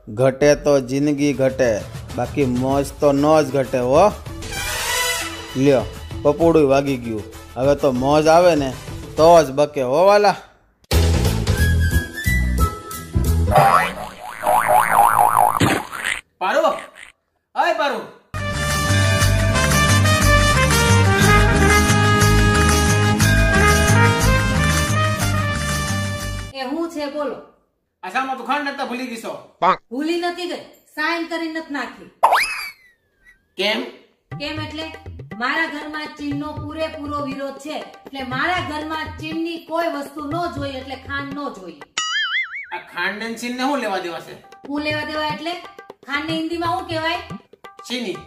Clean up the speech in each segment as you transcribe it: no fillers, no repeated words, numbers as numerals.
ઘટે તો જિંદગી ઘટે, બાકી મોજ તો ન જ ઘટે હો. લ્યો પપોડું વાગી ગયું, હવે તો મોજ આવે ને તો જ બકે હો વાલા. પારુ, હાય પારુ. એ હું છે બોલો. આસામાં તો ખાંડ નતા ભૂલી ગઈસો. ભૂલી નથી ગઈ, સાઈન કરી નથી નાખી. કેમ? કેમ એટલે મારા ઘરમાં ચીનનો પૂરેપૂરો વિરોધ છે, એટલે મારા ઘરમાં ચીનની કોઈ વસ્તુ ન જોઈએ, એટલે ખાંડ ન જોઈએ. આ ખાંડ ને ચીન ને શું લેવા દેવા છે? હું લેવા દેવા એટલે ખાંડ ને હિન્દીમાં શું કહેવાય? ચીની.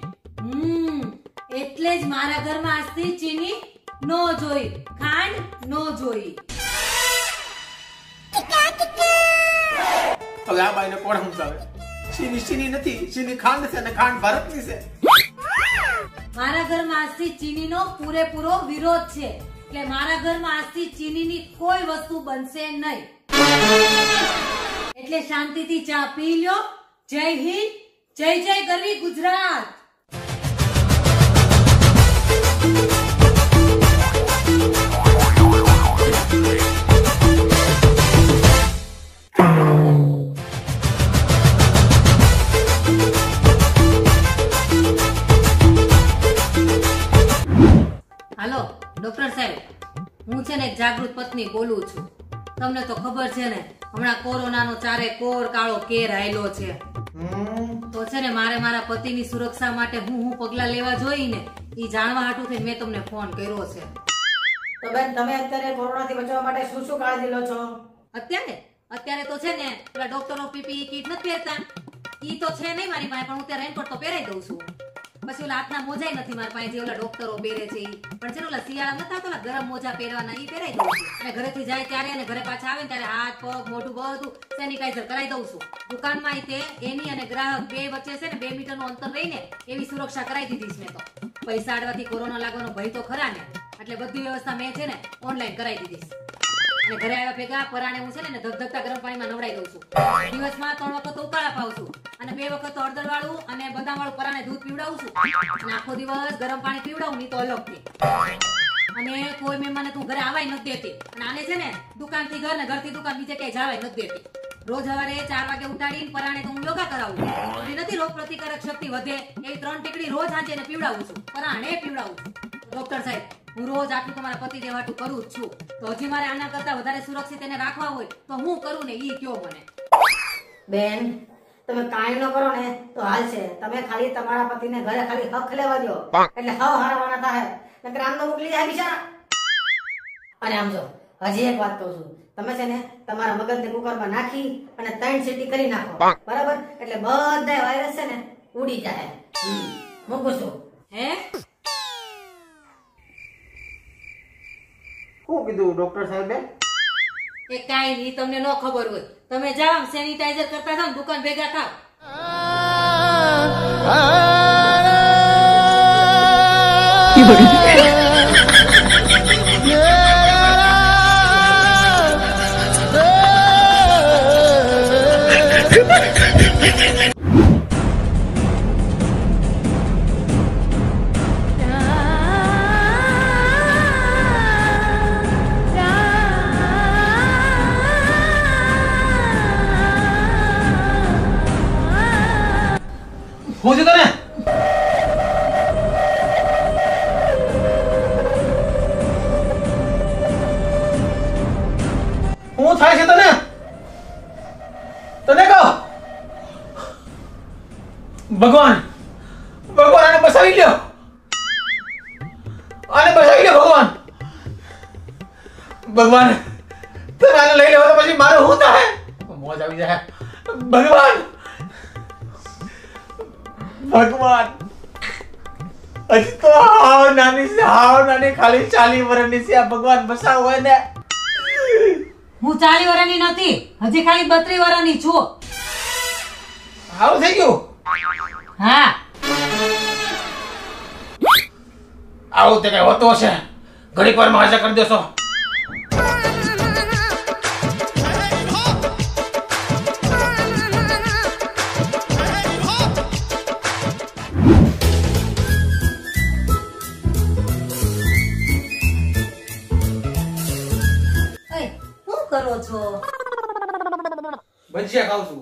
એટલે જ મારા ઘરમાં આજથી ચીની નો જોઈ, ખાંડ નો જોઈ. હવે આ બાઈને કોણ સમજાવે? ચીની ચીની નથી, ચીની ખાંડ છે અને ખાંડ ભારતની છે. મારા ઘરમાં આજથી ચીનીનો પૂરેપૂરો વિરોધ છે, એટલે મારા ઘરમાં આજથી ચીનીની કોઈ વસ્તુ બનશે નહીં. એટલે શાંતિથી ચા પી લ્યો. જય હિન્દ, જય જય ગરવી ગુજરાત. હાલો ડોક્ટર સાહેબ, હું છે ને એક જાગૃત પત્ની બોલું છું. તમને તો ખબર છે ને હમણાં કોરોનાનો ચારે કોર કાળો કેર આયલો છે. તો છે ને મારે મારા પતિની સુરક્ષા માટે હું પગલા લેવા જોઈ ને ઈ જાણવા હાટું થઈને મેં તમને ફોન કર્યો છે. તો બેન તમે અત્યારે કોરોનાથી બચવા માટે શું શું કાળજી લો છો? અત્યારે તો છે ને પેલા ડોક્ટરનો પીપીઈ કીટ નથી પહેરતા, ઈ તો છે નહીં મારી પાસે, પણ હું ત્યાં રેનકોટ તો પહેરાઈ દઉં છું. પછી ઓલા હાથના મોજા નથી મારી પાસે, જે ઓલા ડોક્ટરો પહેરે છે ઈ. પણ છે ને ઓલા શિયાળા નથી આવતા, ઓલા ગરમ મોજા પહેરવાના ઈ પહેરાઈ દઉં છું. અને ઘરેથી જાય ત્યારે અને ઘરે પાછા આવે ને ત્યારે હાથ પગ મોઢું બધું સેનિટાઈઝર કરાવી દઉં છું. દુકાનમાં તે એની અને ગ્રાહક બે વચ્ચે છે ને 2 મીટરનું અંતર રહીને એવી સુરક્ષા કરાવી દીધી છે મેં તો. પૈસા આડવાથી કોરોના લાગવાનો ભય તો ખરા ને, એટલે બધી વ્યવસ્થા મેં છે ને ઓનલાઈન કરાવી દીધી છે. અને ઘરે આવ્યા ભેગા પરાણે હું છે ને ધગધગતા ગરમ પાણીમાં નવડાવી દઉં છું. દિવસમાં 3 વખત ઉકાળા પાઉં છું અને 2 વખત હળદર વાળું અને બદામ વાળું પરાણે દૂધ પીવડાવું છું. અને આખો દિવસ ગરમ પાણી પીવડાવું નહીં તો અલગથી. અને કોઈ મહેમાને તું ઘરે આવાય નથી દેતી. અને આને છે ને દુકાનથી ઘર ને ઘરથી દુકાન બીજે ક્યાંય જવાય નથી દેતી. રોજ સવારે 4 વાગે ઉઠાડીને પરાણે તો હું યોગા કરાવું. એ નથી રોગ પ્રતિકારક શક્તિ વધે એવી 3 ટીકડી રોજ સાંજે એને પીવડાવું છું, પરાણે પીવડાવું છું. ડોક્ટર સાહેબ, હું રોજ આટલું તમારા પતિ દેવાટું કરું જ છું. તો હજી મારે આના કરતા વધારે સુરક્ષિત એને રાખવા હોય તો હું કરું ને ઈ કયો મને. બેન તમે કાંઈ ન કરો ને તો હાલશે. તમે ખાલી તમારા પતિને ઘરે ખાલી હક લેવા દો, એટલે હારવાના થાય. નકર આમને મોકલી જાય બિચારા. અને આમ જો હજી એક વાત કહું છું, તમે છે ને તમારા મગજને કુકરમાં નાખી અને 3 સીટી કરી નાખો, બરાબર? એટલે બધા વાયરસ છે ને ઉડી જાય. મૂકું છું. હે શું કીધું ડોક્ટર સાહેબે? એ કાઈ નહીં, તમને ન ખબર હોય. તમે જાઓ સેનિટાઈઝર કરતા જાઓ, દુકાન ભેગા થાવ. હું છે તને? હું થાય છે તને? તને કહો. ભગવાન આને બસાવી લ્યો, ભગવાન તમે આને લઈ લેવો તો પછી મારું શું થાય? મોજ આવી જાય. ભગવાન હજી તો હાવ નાની ખાલી 40 વર્ષની છે. આ ભગવાન બસાવ હોય ને. હું 40 વર્ષની નથી, હજી ખાલી 32 વર્ષની છું. હાવ થઈ ગયું? હા. આવું તે કઈ હોતો છે? ઘડીક વારમાં હાજર કરી દેશો. ભજીયા ખાઉં છું.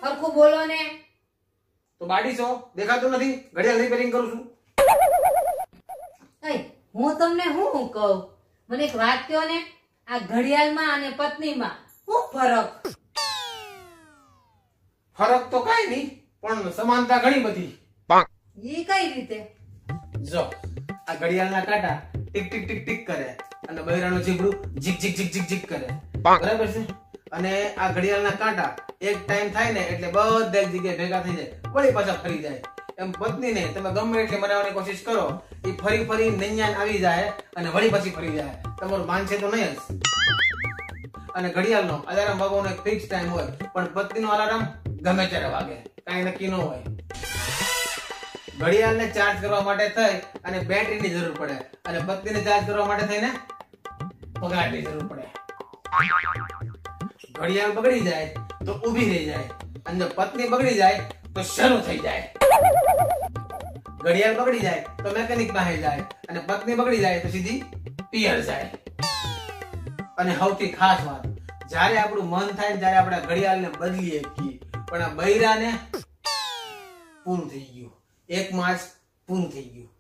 હરખું બોલો ને. તો બાડી છો દેખાતું નથી, ઘડિયાળ રિપેરિંગ કરું છું. એય, હું તમને શું કહું, મને એક વાત કહો ને, આ ઘડિયાળમાં અને પત્નીમાં શું ફરક? ફરક તો કાંઈ નહીં, પણ સમાનતા ઘણી બધી. ઈ કઈ રીતે? જો આ ઘડિયાળના કાંટા ટીક ટીક ટીક ટીક કરે અને બૈરાનું જીભડું ઝીક ઝીક ઝીક ઝીક ઝીક કરે, બરાબર છે? અને આ ઘડિયાળના કાંટા એક ટાઈમ થાય ને એટલે બધા એક જગ્યાએ ભેગા થઈ જાય, વળી પાછા ફરી જાય. એમ પત્નીને તમે ગમે એટલી મનાવવાની કોશિશ કરો, એ ફરી ફરી નૈયાન આવી જાય અને વળી પાછી ફરી જાય. તમારું માનશે તો નહીં જ. અને ઘડિયાળનો અલાર્મ વાગવાનો એક ફિક્સ ટાઈમ હોય, પણ પત્નીનો અલાર્મ ગમે ત્યારે વાગે, કાંઈ નક્કી ન હોય. ઘડિયાળને ચાર્જ કરવા માટે થઈ અને બેટરીની જરૂર પડે, અને પત્નીને ચાર્જ કરવા માટે થઈને પગારની જરૂર પડે. ઘડિયાળ બગડી જાય તો ઊભી રહી જાય, અને જો પત્ની બગડી જાય તો શરૂ થઈ જાય. ઘડિયાળ બગડી જાય તો મેકેનિક પાસે જાય, અને પત્ની બગડી જાય તો સીધી પિયર જાય. અને સૌથી ખાસ વાત, જ્યારે આપણું મન થાય ત્યારે આપણે ઘડિયાળને બદલીએ છીએ, પણ આ બૈરાને પૂરું થઈ ગયું, એક માસ પૂરું થઈ ગયું.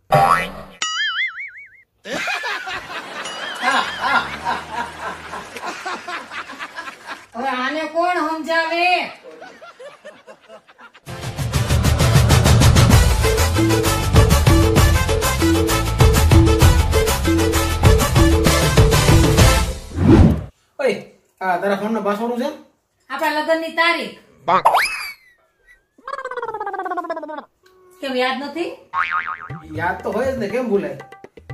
હવે આને કોણ સમજાવે? ઓય, આ તારા ફોનનો પાસવર્ડ છે? આપણા લગ્નની તારીખ કેમ યાદ નથી? યાદ તો હોય જ ને, કેમ ભૂલાય?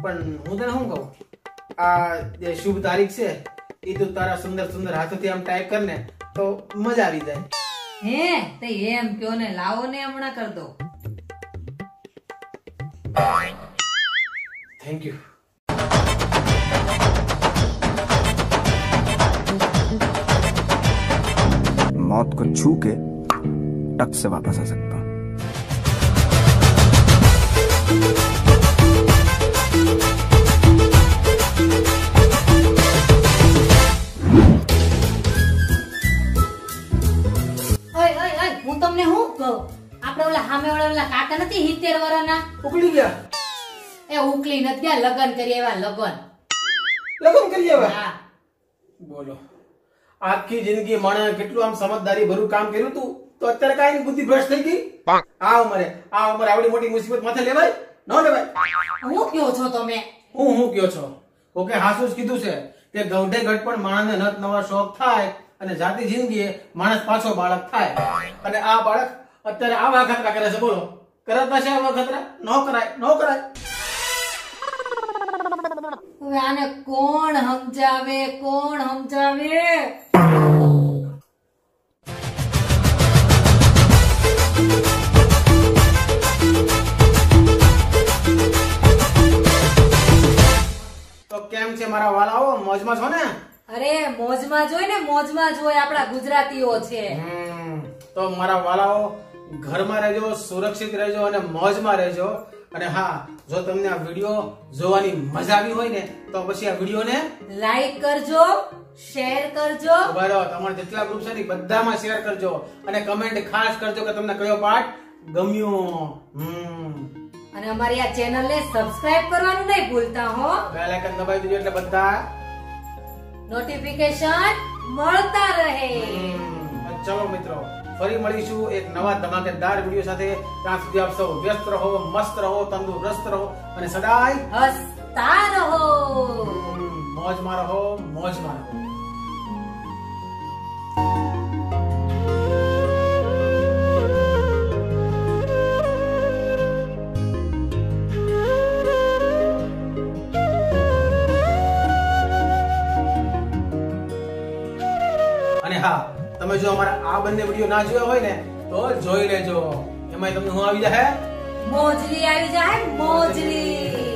પણ હું તને શું કહું, આ જે શુભ તારીખ છે એ તું તારા સુંદર સુંદર હાથોથી આમ ટાઈપ કર ને તો મજા આવી જાય. હે તે એમ કયો ને, લાવો ને હમણાં કર દો. Thank you. मौत को छू के टक से वापस आ सकता हूँ. ઓય ઓય ઓય, હું તમને શું કહું, આપણે ઓલા સામેવાળા ઓલા કાકા નથી 70 વર્ષના, ઉકળી ગયા? એ ઉકલી નથી ગયા, લગ્ન કરી એવા લગ્ન. લગ્ન કરી હવે? હા. બોલો, આખી જિંદગી માણસે કેટલું આમ સમજદારી ભરું કામ કર્યું તું, તો અત્યારે કાંઈ બુદ્ધિ ભ્રષ્ટ થઈ ગઈ. આ ઉંમરે આવડી મોટી મુસીબત માથે લેવાય ન લેવાય? હું કયો છો તમે? હું કયો છો? ઓકે, હાસુ જ કીધું છે કે ગૌઢે ઘટ પણ માણસને નત નવા શોખ થાય, અને જાતિ જિંદગીએ માણસ પાછો બાળક થાય. અને આ બાળક અત્યારે આવા ખતરા કરે છે. બોલો, કરતા છે આવા ખતરા? ન કરાય, ન કરાય. હવે આને કોણ સમજાવે, કોણ સમજાવે? તો કેમ છે મારા વાલાઓ, મોજમાં છો ને? અરે મોજમાં જોઈ ને, મોજમાં જોઈ, આપણા ગુજરાતીઓ છે. તો મારા વાલાઓ, ઘરમાં રહેજો, સુરક્ષિત રહેજો અને મોજમાં રહેજો. અને હા, જો તમને આ વિડિયો જોવાની મજા આવી હોય ને તો પછી આ વિડિયોને લાઈક કરજો, શેર કરજો, બરાબર, તમારા જેટલા ગ્રુપ છે ને બધામાં શેર કરજો, અને કમેન્ટ ખાસ કરજો કે તમને કયો પાર્ટ ગમ્યો. અને અમારી આ ચેનલને સબસ્ક્રાઇબ કરવાનું નહીં ભૂલતા હો. બેલ આઇકન દબાવી દેજો એટલે બધા નોટિફિકેશન મળતા રહે. ચલો મિત્રો, ફરી મળીશું એક નવા ધમાકેદાર વિડિયો સાથે. ત્યાં સુધી આપ સૌ વ્યસ્ત રહો, મસ્ત રહો, તંદુરસ્ત રહો અને સદાય હસતા રહો. મોજમાં રહો, મોજમાં રહો. અને હા, તમે જો અમારા આ બંને વિડિયો ના જોયા હોય ને તો જોઈ લેજો. એમાં તમને શું આવી જાય? મોજરી આવી જાય, મોજરી.